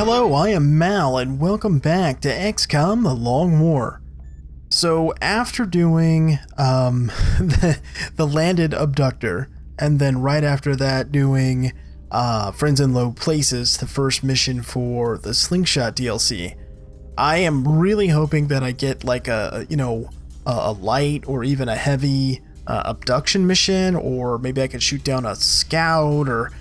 Hello, I am Mal, and welcome back to XCOM The Long War. So, after doing the Landed Abductor, and then right after that doing Friends in Low Places, the first mission for the Slingshot DLC, I am really hoping that I get like a light or even a heavy abduction mission, or maybe I can shoot down a scout, or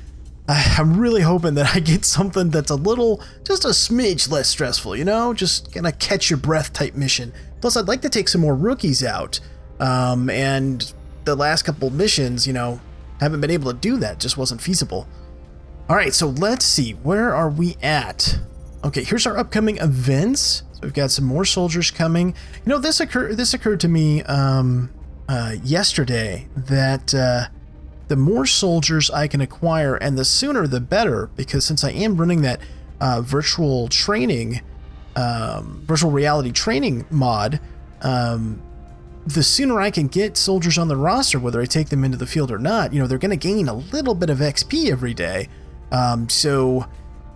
I'm really hoping that I get something that's just a smidge less stressful, just gonna catch your breath type mission. Plus, I'd like to take some more rookies out, and the last couple missions, haven't been able to do that, just wasn't feasible. All right, so let's see, where are we at? Okay, here's our upcoming events. So we've got some more soldiers coming. This occurred to me yesterday, that the more soldiers I can acquire, and the sooner the better, because since I am running that virtual reality training mod, the sooner I can get soldiers on the roster, whether I take them into the field or not, they're going to gain a little bit of XP every day. So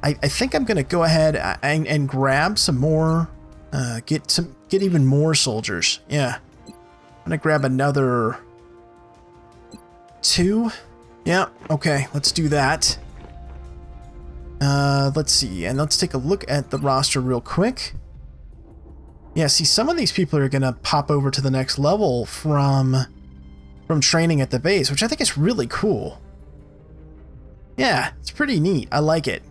I think I'm going to go ahead and grab some more, get even more soldiers. Yeah, I'm going to grab another 2. Yeah, okay, let's do that. Let's see, and let's take a look at the roster real quick. Yeah, see, some of these people are gonna pop over to the next level from training at the base, which I think is really cool. Yeah, it's pretty neat. I like it.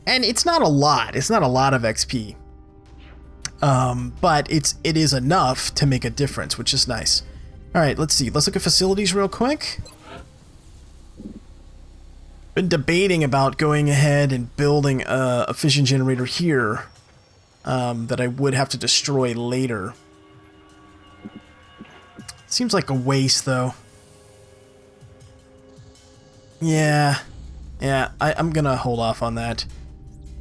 And it's not a lot. It's not a lot of XP. But it is enough to make a difference, which is nice. All right, let's see. Let's look at facilities real quick. Been debating about going ahead and building a fission generator here that I would have to destroy later. Seems like a waste, though. Yeah, I'm gonna hold off on that.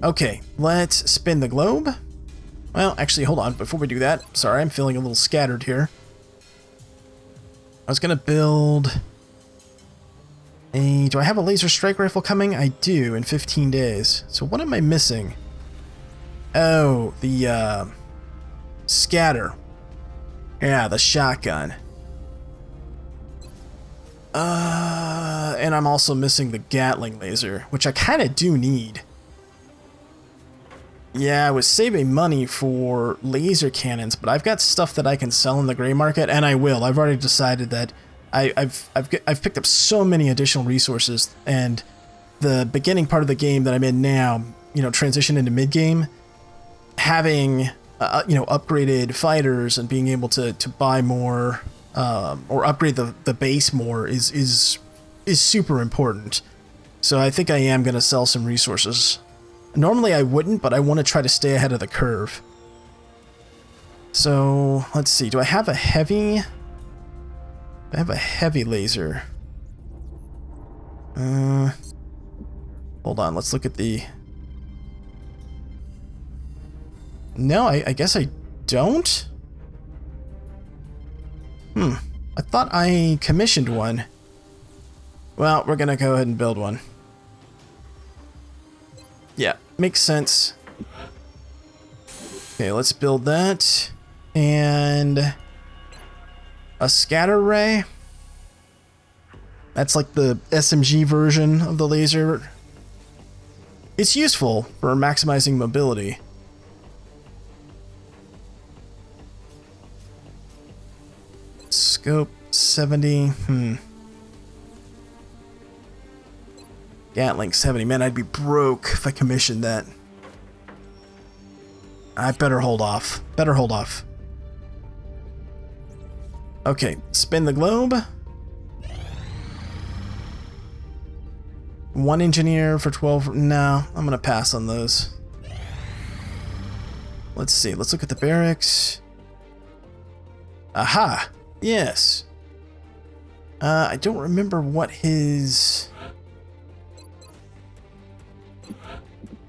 Okay, let's spin the globe. Well, actually, hold on. Before we do that, sorry, I'm feeling a little scattered here. I was gonna build do I have a laser strike rifle coming? I do, in 15 days. So what am I missing? Oh, the scatter. Yeah, the shotgun. And I'm also missing the Gatling laser, which I kind of do need. Yeah, I was saving money for laser cannons, but I've got stuff that I can sell in the gray market, and I will. I've already decided that I've picked up so many additional resources, and the beginning part of the game that I'm in now, transition into mid game, having upgraded fighters and being able to buy more or upgrade the base more is super important. So I think I am going to sell some resources. Normally I wouldn't, but I want to try to stay ahead of the curve. So, let's see. Do I have a heavy? I have a heavy laser. Hold on. Let's look at the... No, I guess I don't? I thought I commissioned one. Well, we're going to go ahead and build one. Yeah, makes sense. Okay, let's build that. And a scatter ray. That's like the SMG version of the laser. It's useful for maximizing mobility. Scope 70. Gatling 70. Man, I'd be broke if I commissioned that. I better hold off. Okay, spin the globe. 1 engineer for 12. No, I'm gonna pass on those. Let's see. Let's look at the barracks. Aha! Yes. I don't remember what his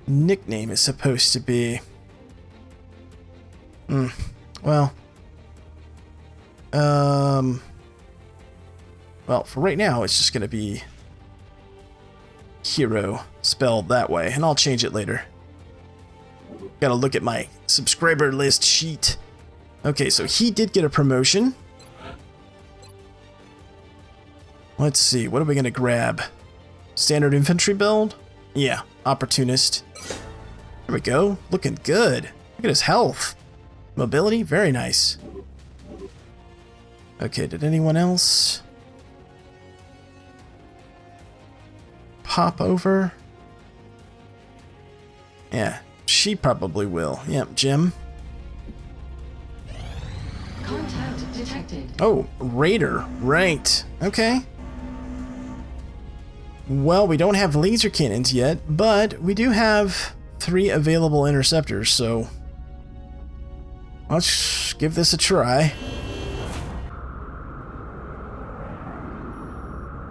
nickname is supposed to be. Well, Well, for right now, it's just going to be hero spelled that way, and I'll change it later. Gotta look at my subscriber list sheet. Okay, so he did get a promotion. Let's see, what are we gonna grab? Standard infantry build? Yeah, opportunist. There we go, looking good. Look at his health. Mobility, very nice. Okay, did anyone else pop over? Yeah, she probably will. Yep, Jim. Contact detected. Oh, Raider, right. Okay. Well, we don't have laser cannons yet, but we do have 3 available interceptors, so let's give this a try.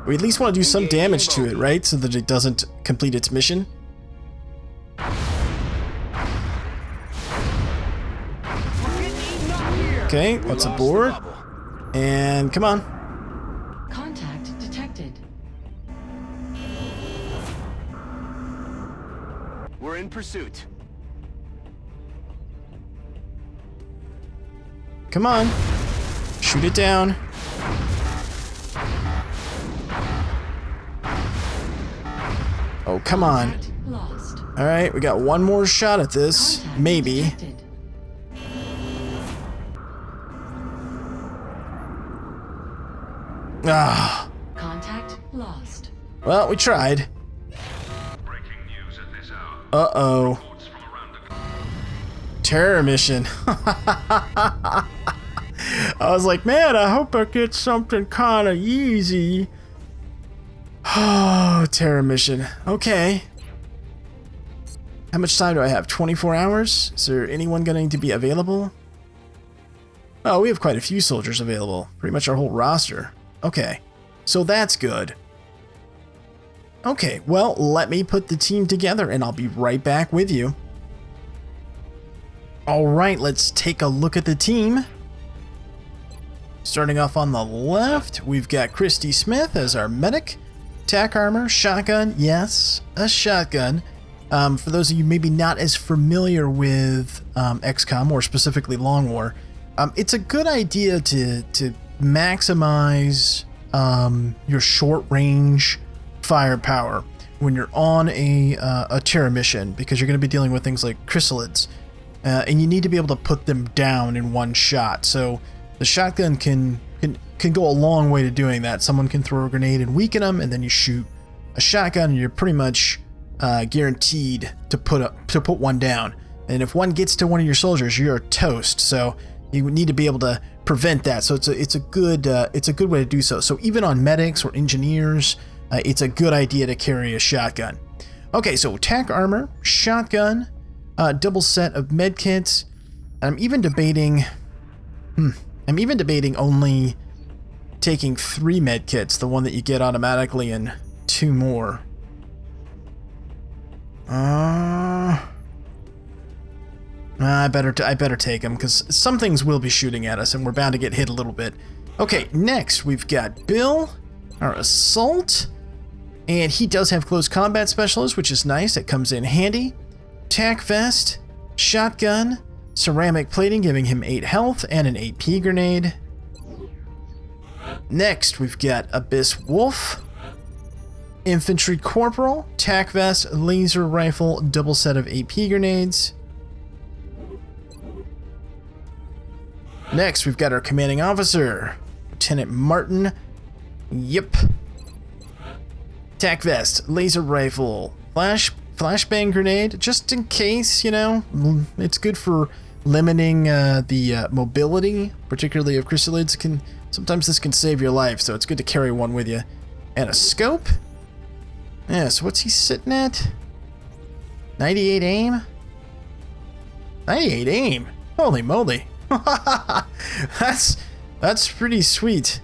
We at least want to do some damage to it, right? So that it doesn't complete its mission. Okay, let's aboard. And come on. Contact detected. We're in pursuit. Come on. Shoot it down. Oh, come on. Lost. All right, we got one more shot at this. Contact Maybe. detected. Ah. Contact lost. Well, we tried. Breaking news at this hour. Uh-oh. Reports from around the Terror mission. I was like, man, I hope I get something kind of easy. Oh, terror mission. Okay. How much time do I have? 24 hours? Is there anyone going to be available? Oh, we have quite a few soldiers available. Pretty much our whole roster. Okay. So that's good. Okay, well, let me put the team together and I'll be right back with you. Alright, let's take a look at the team. Starting off on the left, we've got Christy Smith as our medic. Tack armor, shotgun, yes, a shotgun. For those of you maybe not as familiar with XCOM, or specifically Long War, it's a good idea to maximize your short-range firepower when you're on a terror mission, because you're going to be dealing with things like chrysalids, and you need to be able to put them down in one shot. So the shotgun can go a long way to doing that. Someone can throw a grenade and weaken them, and then you shoot a shotgun, and you're pretty much guaranteed to put one down. And if one gets to one of your soldiers, you're toast. So you need to be able to prevent that. So it's a good way to do so. So even on medics or engineers, it's a good idea to carry a shotgun. Okay, so tack armor, shotgun, double set of med kits. I'm even debating only taking 3 med kits, the one that you get automatically, and 2 more. I better take them, because some things will be shooting at us and we're bound to get hit a little bit. Okay, next we've got Bill, our assault, and he does have close combat specialist, which is nice. It comes in handy. Tack vest, shotgun, ceramic plating giving him 8 health and an AP grenade. Next we've got Abyss Wolf, infantry corporal, tack vest, laser rifle, double set of AP grenades. Next we've got our commanding officer, Lieutenant Martin. Yep. Tack vest, laser rifle, flashbang grenade, just in case, you know. It's good for limiting the mobility, particularly of chrysalids. Sometimes this can save your life, so it's good to carry one with you. And a scope. Yeah, so what's he sitting at? 98 aim? 98 aim? Holy moly. That's pretty sweet.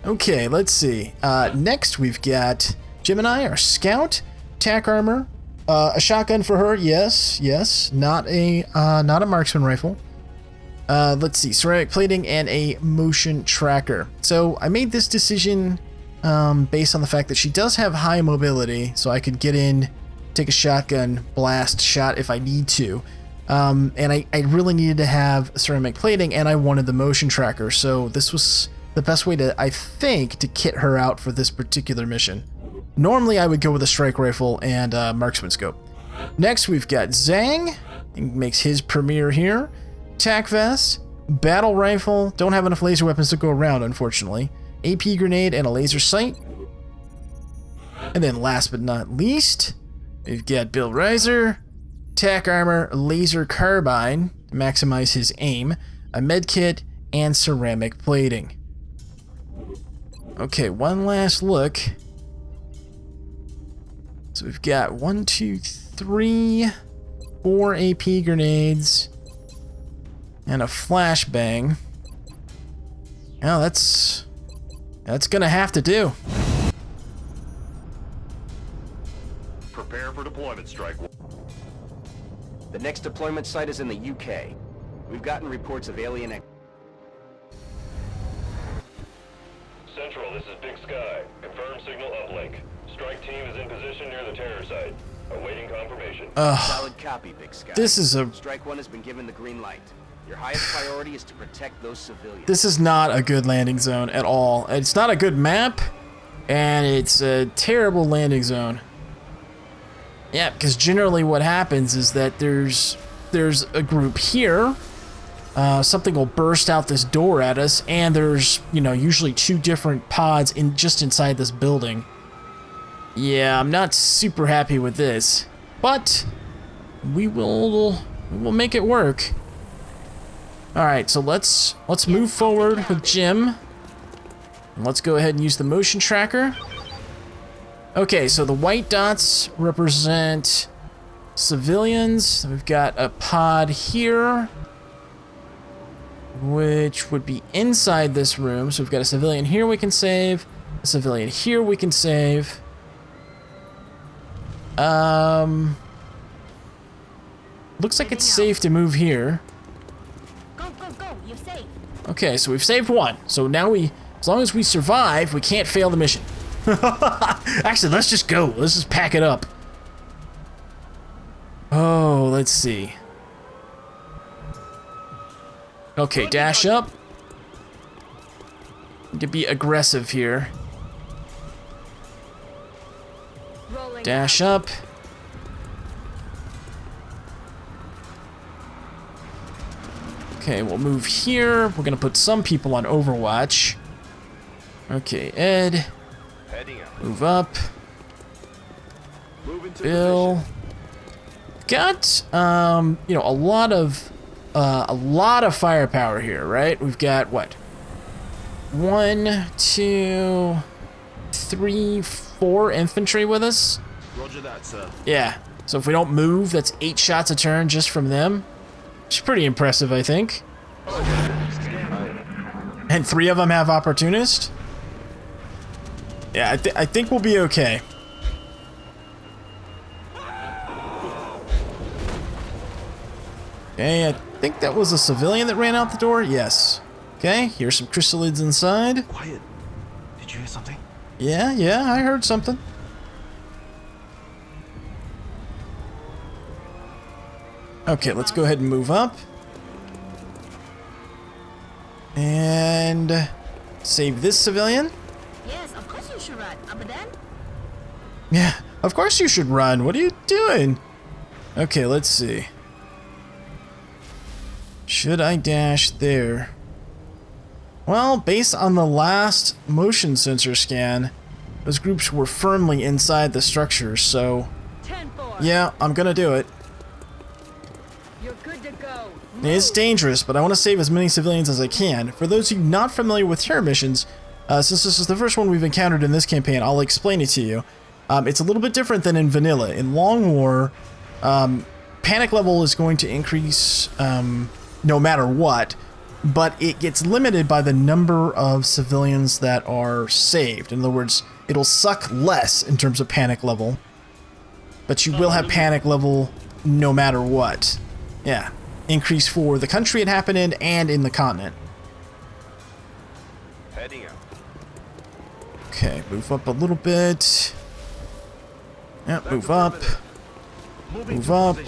Okay, let's see. Next we've got Gemini, our scout, tack armor, a shotgun for her. Yes, not a marksman rifle. Let's see, ceramic plating and a motion tracker. So I made this decision based on the fact that she does have high mobility, so I could get in, take a shotgun blast shot if I need to. And I really needed to have ceramic plating, and I wanted the motion tracker, so this was the best way to, I think, to kit her out for this particular mission. Normally I would go with a strike rifle and marksman scope. Next we've got Zhang, he makes his premiere here. Tac vest, battle rifle, don't have enough laser weapons to go around unfortunately. AP grenade and a laser sight. And then last but not least, we've got Bill Reiser, tac armor, laser carbine to maximize his aim, a med kit, and ceramic plating. Okay, one last look. So we've got 1, 2, 3, 4 AP grenades, and a flashbang. Now that's gonna have to do. Prepare for deployment, Strike. The next deployment site is in the UK. We've gotten reports of alien Central, this is Big Sky. Confirm signal uplink. Strike team is in position near the terror site. Awaiting confirmation. Solid copy, Big Sky. This is a... Strike 1 has been given the green light. Your highest priority is to protect those civilians. This is not a good landing zone at all. It's not a good map, and it's a terrible landing zone. Yeah, because generally what happens is that there's a group here. Something will burst out this door at us, and there's, you know, usually 2 different pods just inside this building. Yeah, I'm not super happy with this, but we will make it work. All right, so let's move forward with Jim. And let's go ahead and use the motion tracker. Okay, so the white dots represent civilians. We've got a pod here, which would be inside this room. So we've got a civilian here we can save, a civilian here we can save. Looks like it's safe to move here. Go, you're safe. Okay, so we've saved 1. So now as long as we survive, we can't fail the mission. Actually, let's just go. Let's just pack it up. Oh, let's see. Okay, dash up. Need to be aggressive here. Rolling Dash up. Okay, we'll move here. We're gonna put some people on Overwatch. Okay, Ed. Heading out. Move up. Move into Bill. Got you know, a lot of firepower here, right? We've got what? 1, 2, 3, 4 infantry with us. position. Roger that, sir. Yeah. So if we don't move, that's 8 shots a turn just from them. Which is pretty impressive, I think. And 3 of them have opportunist. Yeah, I think we'll be okay. Okay, I think that was a civilian that ran out the door. Yes. Okay, here's some chrysalids inside. Quiet. Did you hear something? Yeah, I heard something. Okay, let's go ahead and move up. And save this civilian. Yes, of course you should run. But then? Yeah, of course you should run. What are you doing? Okay, let's see. Should I dash there? Well, based on the last motion sensor scan, those groups were firmly inside the structure, so 10-4. yeah, I'm gonna do it. You're good to go. It's dangerous, but I want to save as many civilians as I can. For those of you not familiar with terror missions, since this is the first one we've encountered in this campaign, I'll explain it to you. It's a little bit different than in vanilla. In Long War, panic level is going to increase no matter what, but it gets limited by the number of civilians that are saved. In other words, it'll suck less in terms of panic level, but you will have panic level no matter what. Yeah, increase for the country it happened in and in the continent. Heading out. Okay, move up a little bit. Yep, move up. Move up.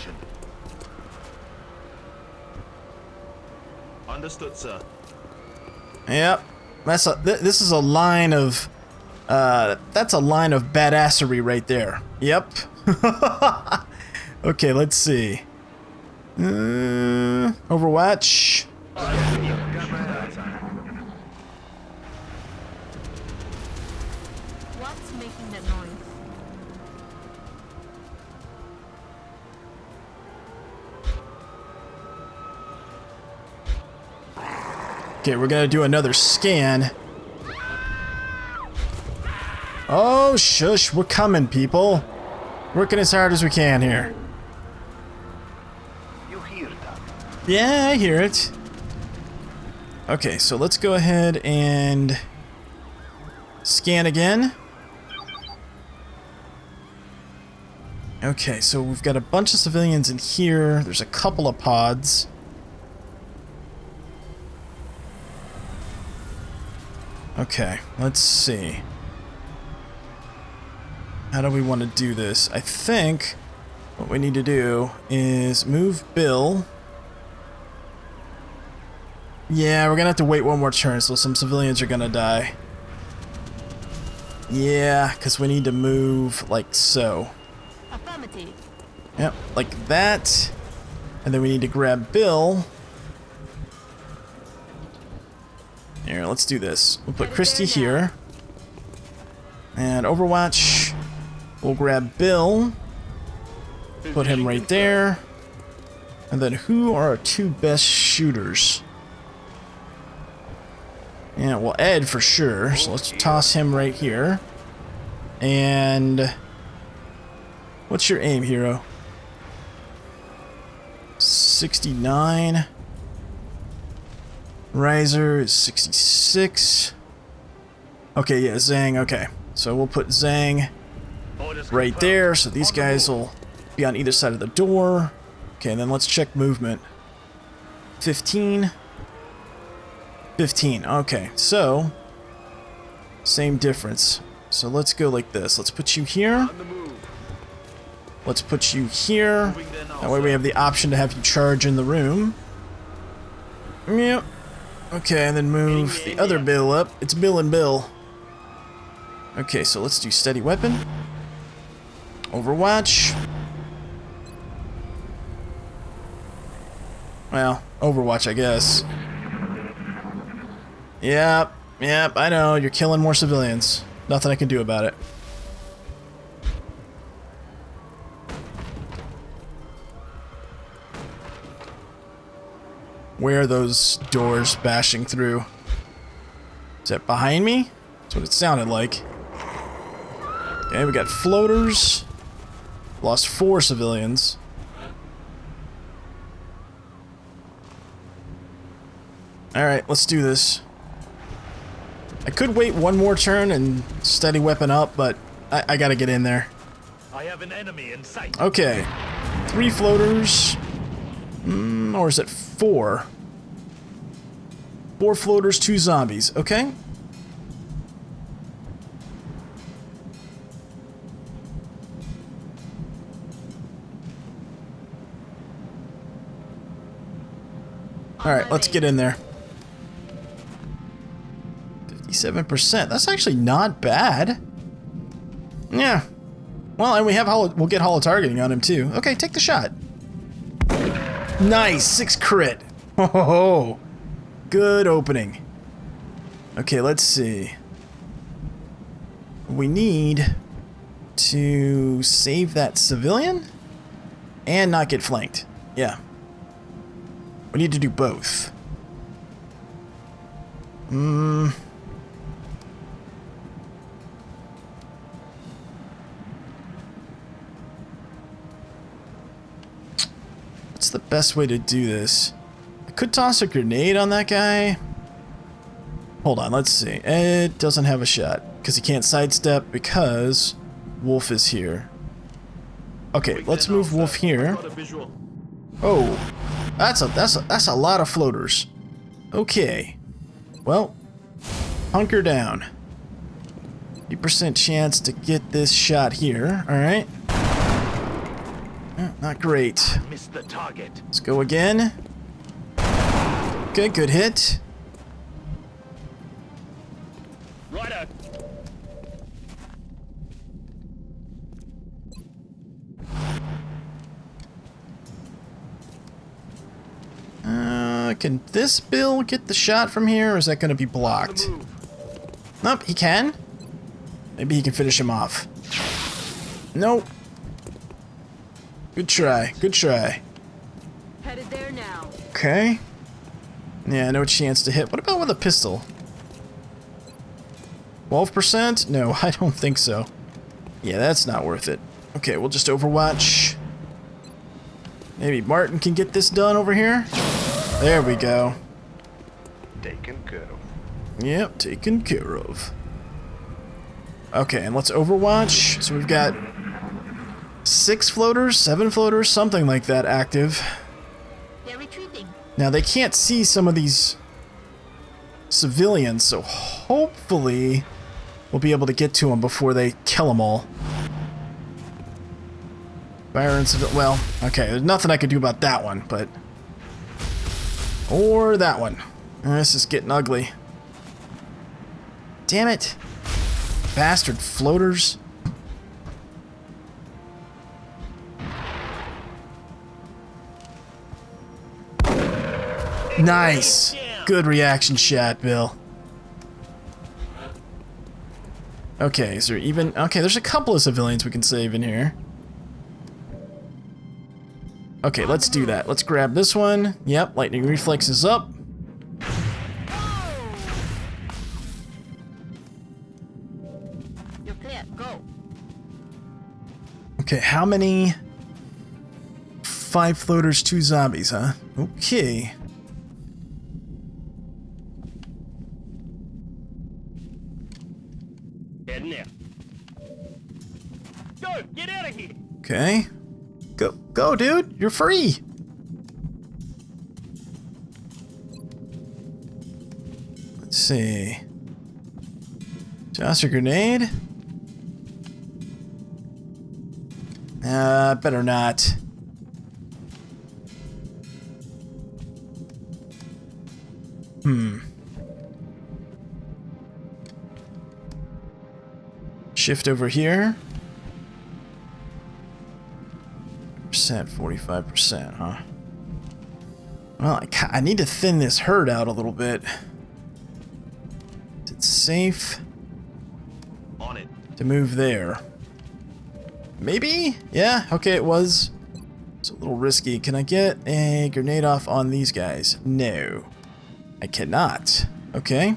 Understood, sir. Yep. This is a line of that's a line of badassery right there. Yep. Okay, let's see. Overwatch. What's making that noise? Okay, we're gonna do another scan. Oh, shush, we're coming, people. Working as hard as we can here. You hear that? Yeah, I hear it. Okay, so let's go ahead and scan again. Okay, so we've got a bunch of civilians in here. There's a couple of pods. Okay, let's see. How do we want to do this? I think what we need to do is move Bill. Yeah, we're gonna have to wait one more turn, so some civilians are gonna die. Yeah, because we need to move like so. Affirmative. Yep, like that. And then we need to grab Bill. Here, let's do this. We'll put Christy here. And Overwatch. We'll grab Bill. Put him right there. And then who are our two best shooters? Yeah, well, Ed for sure. So let's toss him right here. And what's your aim, hero? 69. Riser is 66. Okay, yeah, Zhang. Okay, so we'll put Zhang right there. So these guys will be on either side of the door. Okay, and then let's check movement. 15. 15. Okay, so same difference. So let's go like this. Let's put you here. Let's put you here. That way we have the option to have you charge in the room. Yep. Okay, and then move the other Bill up. It's Bill and Bill. Okay, so let's do steady weapon. Overwatch. Well, Overwatch, I guess. Yep, I know. You're killing more civilians. Nothing I can do about it. Where are those doors bashing through? Is that behind me? That's what it sounded like. Okay, we got floaters. Lost 4 civilians. Alright, let's do this. I could wait one more turn and steady weapon up, but I gotta get in there. I have an enemy in sight. Okay. 3 floaters. Or is it 4? 4 floaters, 2 zombies. Okay. Alright, let's get in there. 57%. That's actually not bad. Yeah. Well, and we'll get holo targeting on him too. Okay, take the shot. Nice, 6 crit. Oh, good opening. Okay, let's see. We need to save that civilian and not get flanked. Yeah. We need to do both. What's the best way to do this? I could toss a grenade on that guy. Hold on, let's see. Ed doesn't have a shot because he can't sidestep because Wolf is here. Okay, let's move Wolf here. Oh, that's a lot of floaters. Okay, well, hunker down. 50% chance to get this shot here. Alright. Not great. Missed the target. Let's go again. Okay, good hit. Righto. Can this Bill get the shot from here, or is that going to be blocked? Nope, he can. Maybe he can finish him off. Nope. Good try, good try. Headed there now. Okay. Yeah, no chance to hit. What about with a pistol? 12%? No, I don't think so. Yeah, that's not worth it. Okay, we'll just overwatch. Maybe Martin can get this done over here. There we go. Taken care of. Yep, taken care of. Okay, and let's overwatch. So we've got 6 floaters, 7 floaters, something like that active. They're retreating. Now they can't see some of these civilians, so hopefully we'll be able to get to them before they kill them all. Fire and civil. Well, okay, there's nothing I could do about that one, but. Or that one. This is getting ugly. Damn it. Bastard floaters. Nice. Good reaction shot, Bill. Okay, is there even... Okay, there's a couple of civilians we can save in here. Okay, let's do that. Let's grab this one. Yep, lightning reflex is up. You're clear. Go. Okay, how many? 5 floaters, 2 zombies, huh? Okay. Heading there. Go! Get out of here! Okay. Go, dude. You're free. Let's see. Toss a grenade. Better not. Shift over here. 45%, huh? Well, I need to thin this herd out a little bit. Is it safe On it. to move there? Maybe? Yeah, okay, it was. It's a little risky. Can I get a grenade off on these guys? No. I cannot. Okay.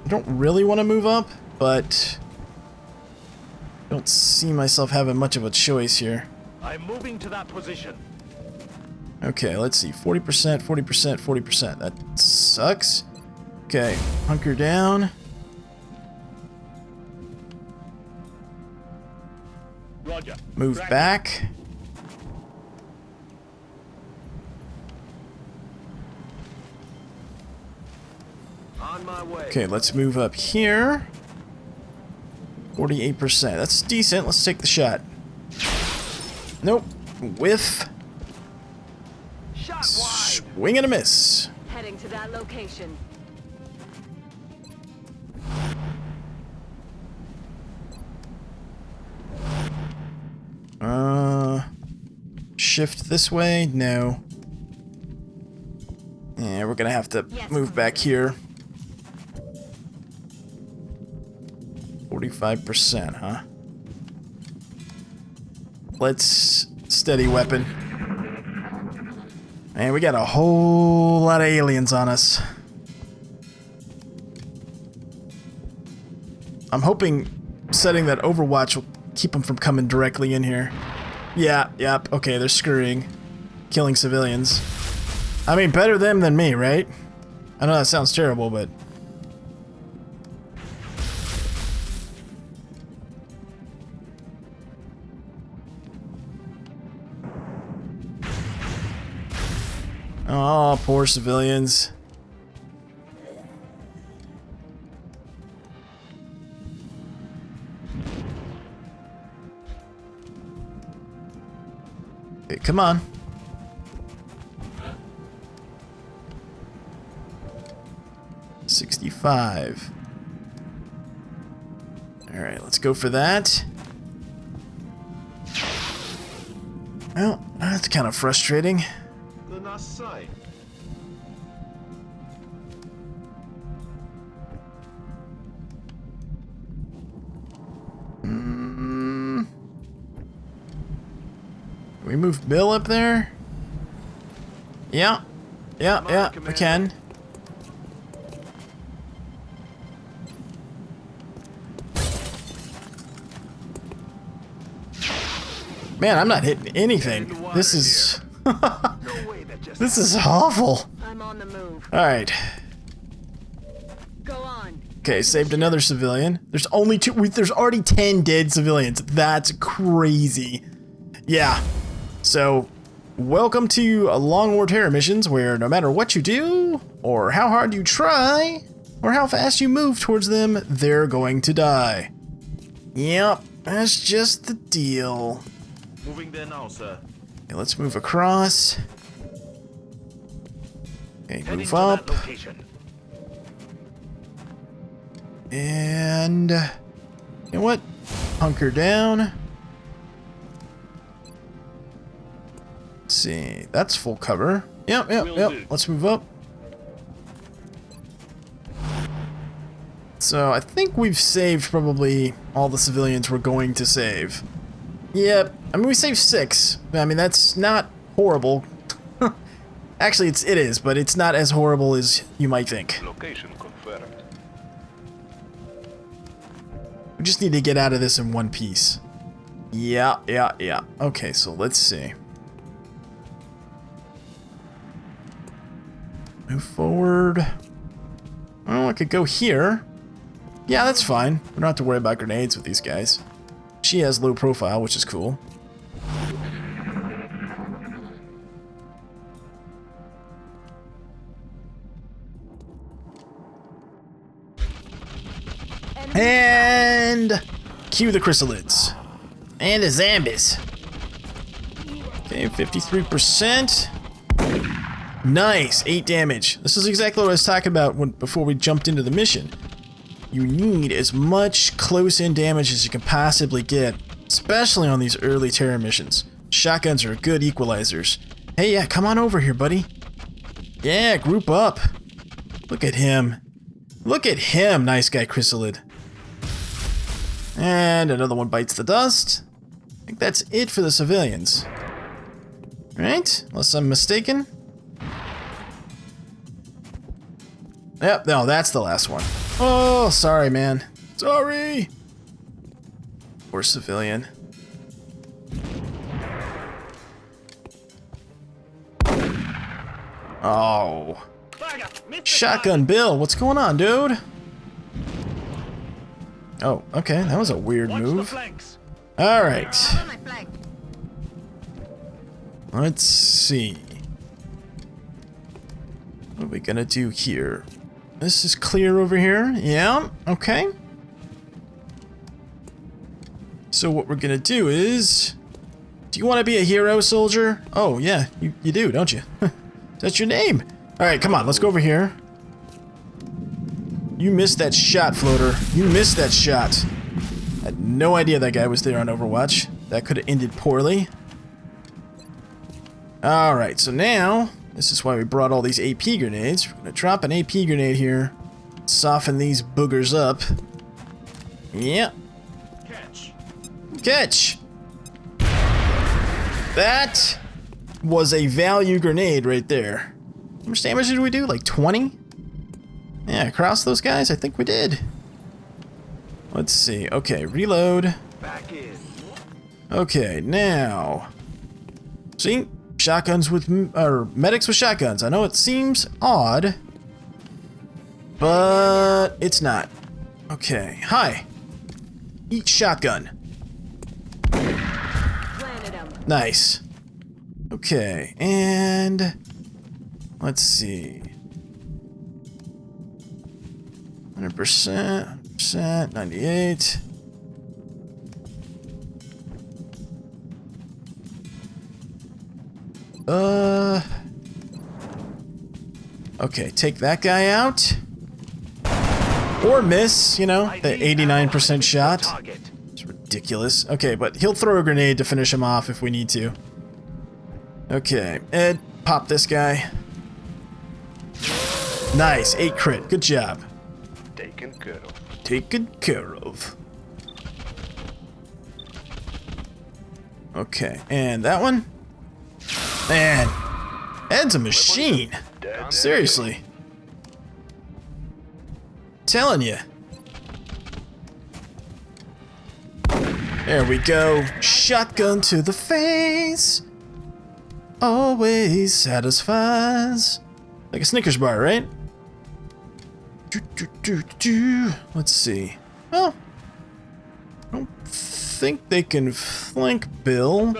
I don't really want to move up, but I don't see myself having much of a choice here. I'm moving to that position. Okay, let's see. 40%, 40%, 40%. That sucks. Okay, hunker down. Roger. Move Track. back. On my way. Okay, let's move up here. 48%. That's decent. Let's take the shot. Nope. Whiff. Shot wide. Swing and a miss. Heading to that location. Shift this way? No. Yeah, we're gonna have to move back here. 45%, huh? Let's steady weapon. Man, we got a whole lot of aliens on us. I'm hoping setting that Overwatch will keep them from coming directly in here. Yeah, yep, okay, they're scurrying. Killing civilians. I mean, better them than me, right? I know that sounds terrible, but... Oh, poor civilians. Okay, come on. $65. Alright, let's go for that. Well, that's kind of frustrating. The nice sight. Can we move Bill up there? Yeah. Yeah, we can. Man, I'm not hitting anything. This is... This is awful. I'm on the move. Alright. Go on. Okay, saved another civilian. There's only two... There's already 10 dead civilians. That's crazy. Yeah. So, welcome to Long War Terror missions, where no matter what you do, or how hard you try, or how fast you move towards them, they're going to die. Yep, that's just the deal. Moving there now, sir. Okay, let's move across. Okay, Heading move to up. that location. And... you know what? Hunker down. Let's see. That's full cover. Yep. Will do. Let's move up. So, I think we've saved probably all the civilians we're going to save. Yep. I mean, we saved 6. I mean, that's not horrible. Actually, it is, but it's not as horrible as you might think. Location confirmed. We just need to get out of this in one piece. Yeah. Okay, so let's see. Move forward. Oh, I could go here. Yeah, that's fine. We don't have to worry about grenades with these guys. She has low profile, which is cool. And cue the chrysalids. And the zombies. Okay, 53%. Nice, 8 damage. This is exactly what I was talking about before we jumped into the mission. You need as much close-in damage as you can possibly get, especially on these early terror missions. Shotguns are good equalizers. Hey, yeah, come on over here, buddy. Yeah, group up. Look at him. Look at him, nice guy, Chrysalid. And another one bites the dust. I think that's it for the civilians. Right? Unless I'm mistaken. Yep, no, that's the last one. Oh, sorry, man. Sorry. Poor civilian. Oh. Shotgun Bill, what's going on, dude? Oh, okay, that was a weird move. Alright. Cover my flank. Let's see. What are we gonna do here? This is clear over here. Yeah, okay. So what we're gonna do is... Do you want to be a hero, soldier? Oh, yeah, you do, don't you? That's your name. Alright, come on, let's go over here. You missed that shot, Floater. You missed that shot. I had no idea that guy was there on Overwatch. That could have ended poorly. Alright, so now... This is why we brought all these AP grenades. We're gonna drop an AP grenade here. Soften these boogers up. Yep. Catch! That was a value grenade right there. How much damage did we do? Like 20? Yeah, across those guys? I think we did. Let's see. Okay, reload. Back in. Okay, now... See? Shotguns with... or medics with shotguns. I know it seems odd, but it's not. Okay, hi. Eat shotgun. Planted him. Nice. Okay, and... Let's see. 100%, 98. Okay, take that guy out. Or miss, you know, the 89% shot. It's ridiculous. Okay, but he'll throw a grenade to finish him off if we need to. Okay, Ed, pop this guy. Nice, 8 crit. Good job. Taken care of. Taken care of. Okay, and that one? Man, Ed's a machine. Seriously. Telling you. There we go. Shotgun to the face. Always satisfies. Like a Snickers bar, right? Let's see. Well, I don't think they can flank Bill.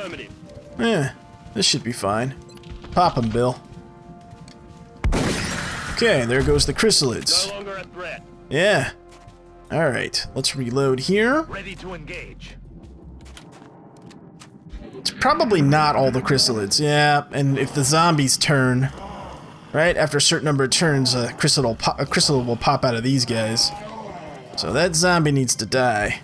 This should be fine. Pop him, Bill. Okay, there goes the chrysalids. No longer a threat. Yeah. Alright, let's reload here. Ready to engage. It's probably not all the chrysalids. Yeah, and if the zombies turn, right, after a certain number of turns, a chrysalid will pop out of these guys. So that zombie needs to die.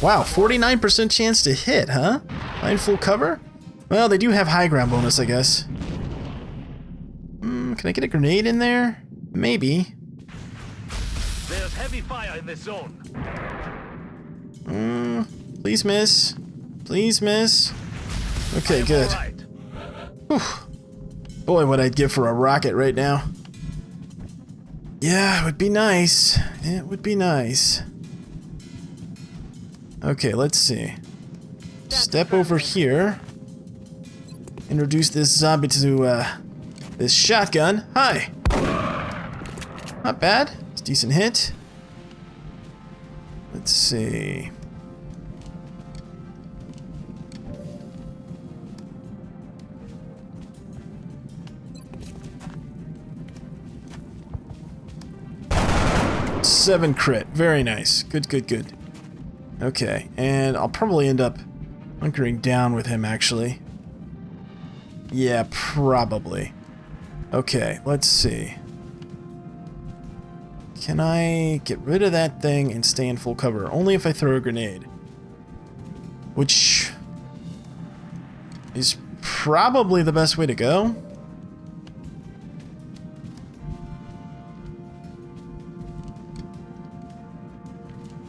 Wow, 49% chance to hit, huh? Line full cover? Well, they do have high ground bonus, I guess. Can I get a grenade in there? Maybe. There's heavy fire in this zone. Please miss. Please miss. Okay, good. All right. Whew. Boy, what I'd give for a rocket right now. Yeah, it would be nice. It would be nice. Okay, let's see. Step over here. Introduce this zombie to this shotgun. Hi. Not bad. It's a decent hit. Let's see. Seven crit. Very nice. Good, good, good. Okay, and I'll probably end up hunkering down with him, actually. Yeah, probably. Okay, let's see. Can I get rid of that thing and stay in full cover? Only if I throw a grenade. Which is probably the best way to go.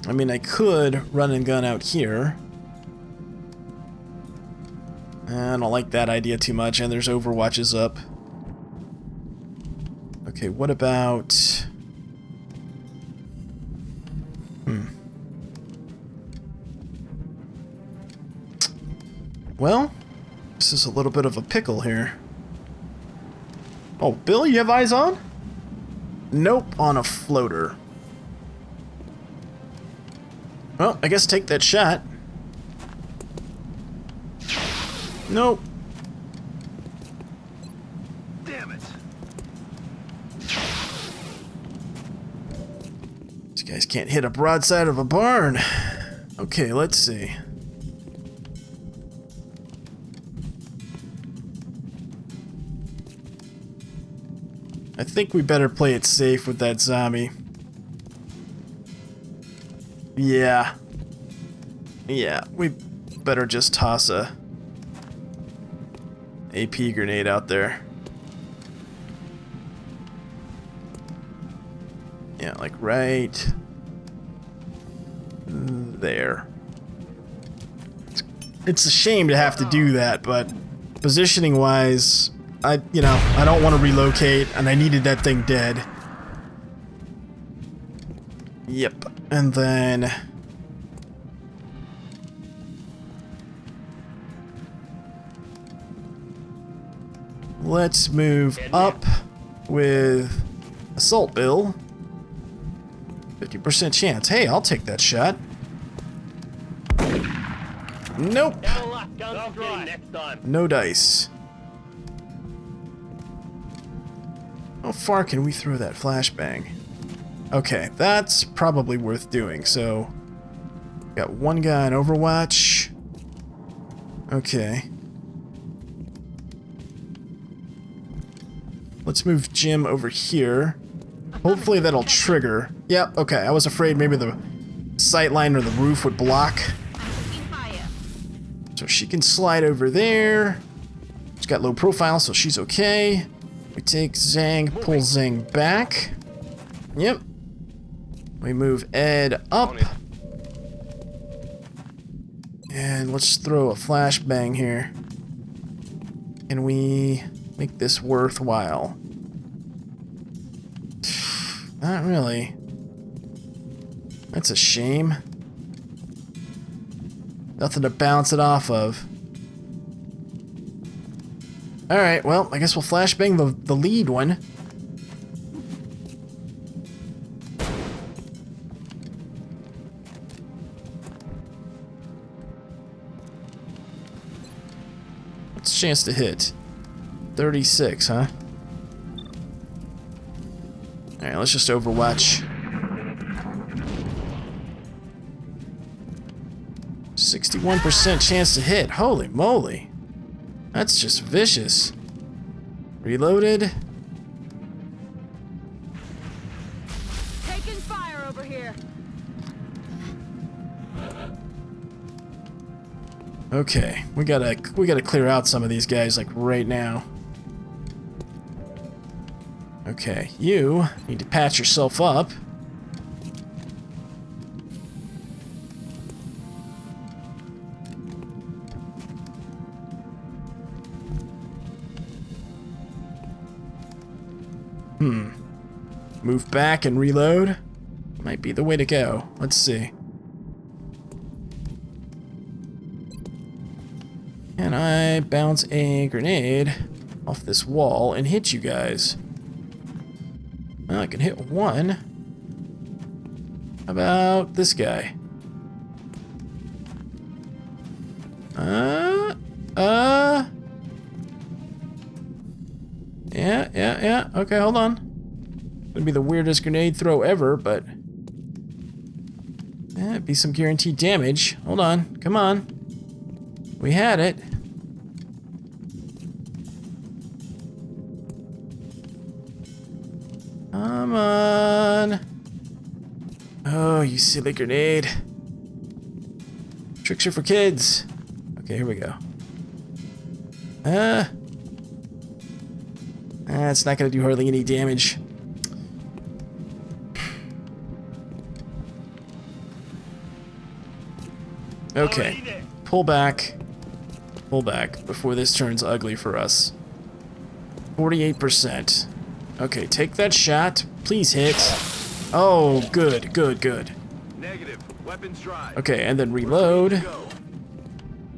I mean, I could run and gun out here. I don't like that idea too much, and there's Overwatches up. Okay, what about... Well, this is a little bit of a pickle here. Oh, Bill, you have eyes on? Nope, on a floater. Well, I guess take that shot. Nope. Damn it. These guys can't hit a broadside of a barn. Okay, let's see. I think we better play it safe with that zombie. Yeah. Yeah, we better just toss a AP grenade out there. Yeah, like right there. It's a shame to have to do that, but positioning wise, I don't want to relocate, and I needed that thing dead. Yep. And then let's move up with Assault Bill. 50% chance. Hey, I'll take that shot. Nope. Better luck, guns dry. Next time. No dice. How far can we throw that flashbang? Okay, that's probably worth doing. So, got one guy on Overwatch. Okay. Let's move Jim over here. Hopefully that'll trigger. Yep, okay. I was afraid maybe the sightline or the roof would block. So she can slide over there. She's got low profile, so she's okay. We take Zhang, pull Zhang back. Yep. We move Ed up. And let's throw a flashbang here. Can we make this worthwhile? Not really. That's a shame. Nothing to bounce it off of. Alright, well, I guess we'll flashbang the lead one. What's the chance to hit? 36, huh? Alright, let's just Overwatch. 61% chance to hit. Holy moly. That's just vicious. Reloaded. Taking fire over here. Okay, we gotta clear out some of these guys like right now. Okay, you need to patch yourself up. Move back and reload. Might be the way to go. Let's see. Can I bounce a grenade off this wall and hit you guys? Well, I can hit one. How about this guy? Yeah. Okay, hold on. Would be the weirdest grenade throw ever, but it'd be some guaranteed damage. Hold on, come on. We had it. Come on. Oh, you silly grenade. Tricks are for kids. Okay, here we go. It's not gonna do hardly any damage. Okay, pull back before this turns ugly for us. 48%. Okay, take that shot. Please hit. Oh, good. Negative. Weapons dry. Okay, and then reload.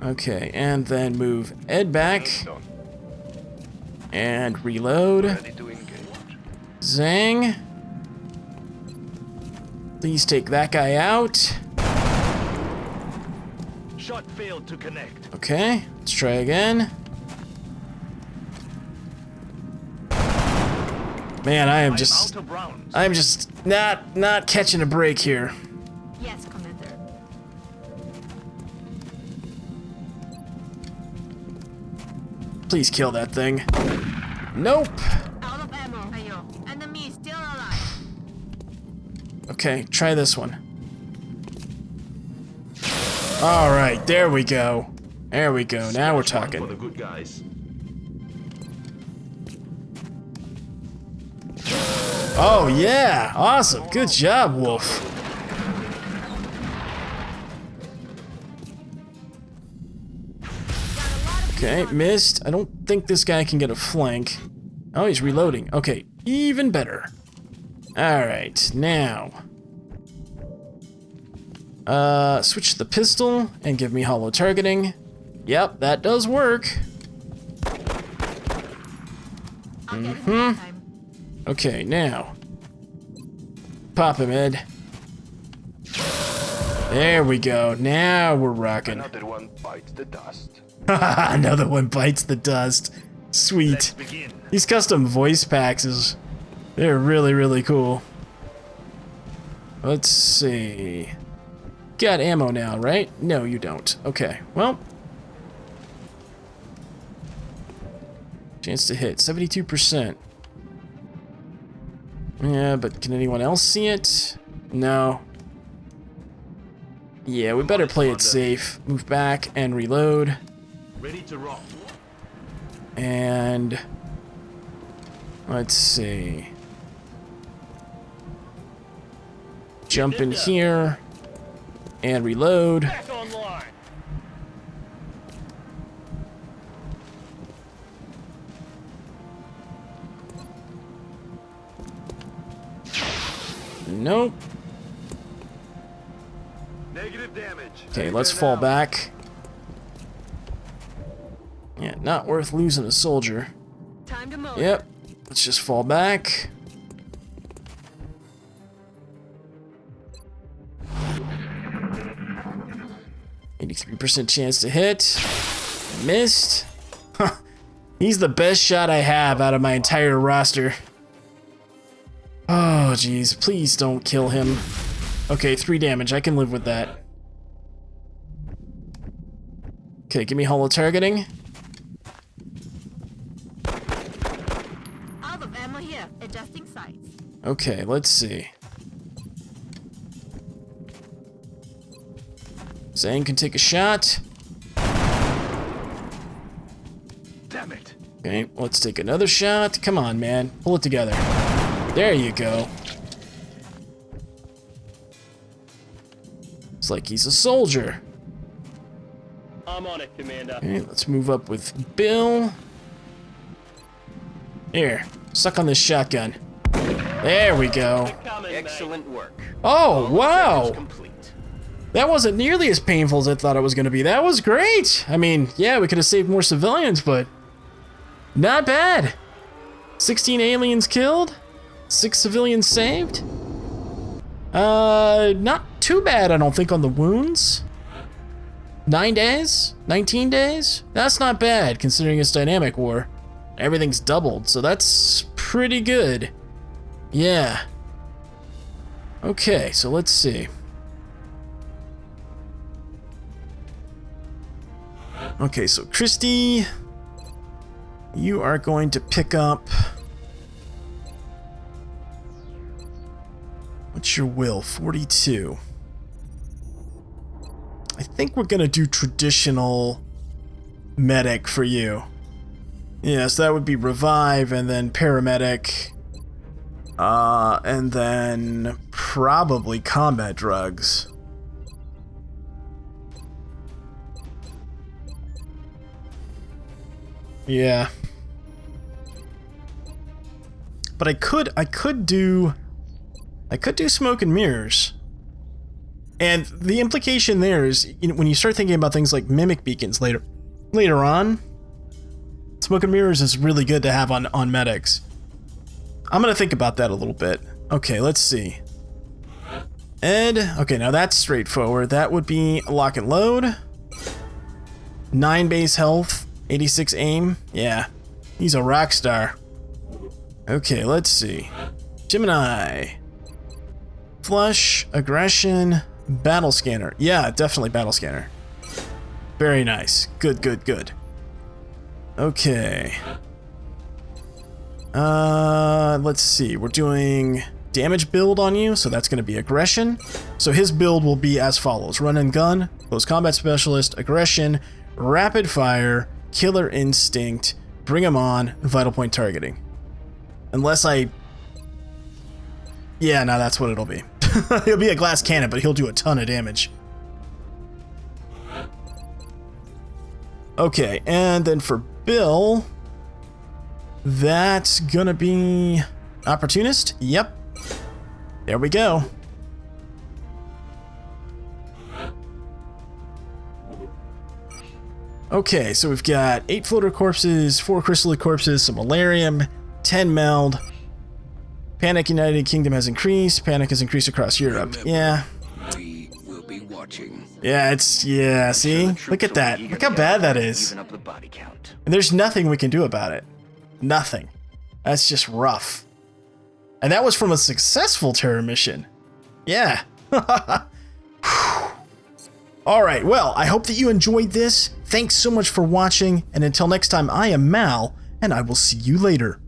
Okay, and then move Ed back. And reload. Zang. Please take that guy out. Shot failed to connect. Okay, let's try again. Man, I'm just not catching a break here. Yes, Commander. Please kill that thing. Nope. Out of ammo. Ayo. Enemy is still alive. Okay, try this one. All right, there we go. There we go. Now we're For the talking. good guys. Oh yeah, awesome. Good job, Wolf. Okay, missed. I don't think this guy can get a flank. Oh, he's reloading. Okay, even better. All right, now. Switch to the pistol and give me hollow targeting. Yep, that does work. I'll get it next time. Okay, now. Pop him, Ed. There we go. Now we're rocking. Another one bites the dust. Another one bites the dust. Sweet. Let's begin. These custom voice packs they're really, really cool. Let's see. Got ammo now, right? No, you don't. Okay, well. Chance to hit, 72%. Yeah, but can anyone else see it? No. Yeah, we better play it safe. Move back and reload. Ready to rock. And let's see. Jump in here and reload. Back online. Nope. Negative damage. Okay, let's fall back. Yeah, not worth losing a soldier. Time to move. Yep. Let's just fall back. %chance to hit. Missed. He's the best shot I have out of my entire roster. Oh, jeez. Please don't kill him. Okay, 3 damage. I can live with that. Okay, give me holo targeting. Out of ammo here. Adjusting sights. Okay, let's see. Zane can take a shot. Damn it. Okay, let's take another shot. Come on, man. Pull it together. There you go. It's like he's a soldier. I'm on it, Commander. Okay, let's move up with Bill. Here, suck on this shotgun. There we go. Excellent work. Oh, wow. Complete. That wasn't nearly as painful as I thought it was going to be. That was great. I mean, yeah, we could have saved more civilians, but not bad. 16 aliens killed, 6 civilians saved. Not too bad, I don't think, on the wounds. 9 days? 19 days? That's not bad, considering it's dynamic war. Everything's doubled, so that's pretty good. Yeah. Okay, so let's see. Okay, so Christy, you are going to pick up... What's your will? 42. I think we're gonna do traditional medic for you. Yeah, so that would be revive and then paramedic. And then probably combat drugs. Yeah. But I could do smoke and mirrors. And the implication there is, you know, when you start thinking about things like mimic beacons later on, smoke and mirrors is really good to have on medics. I'm gonna think about that a little bit. Okay, let's see. Ed, okay, now that's straightforward. That would be lock and load. 9 base health, 86 aim. Yeah, he's a rock star. Okay, let's see. Gemini. Flush, aggression, battle scanner. Yeah, definitely battle scanner. Very nice. Good, good, good. Okay. Let's see. We're doing damage build on you, so that's going to be aggression. So his build will be as follows. Run and gun, close combat specialist, aggression, rapid fire, killer instinct, bring him on, vital point targeting. Unless I... Yeah, no, that's what it'll be. He'll be a glass cannon, but he'll do a ton of damage. Okay, and then for Bill, that's gonna be opportunist. Yep. There we go. Okay, so we've got 8 floater corpses, 4 chrysalid corpses, some malarium, 10 meld. Panic United Kingdom has increased. Panic has increased across Europe. Yeah. We will be watching. watching. Yeah, see? Look at that. Look how bad that is. Even up the body count. And there's nothing we can do about it. Nothing. That's just rough. And that was from a successful terror mission. Yeah. Alright, well, I hope that you enjoyed this. Thanks so much for watching, and until next time, I am Mal, and I will see you later.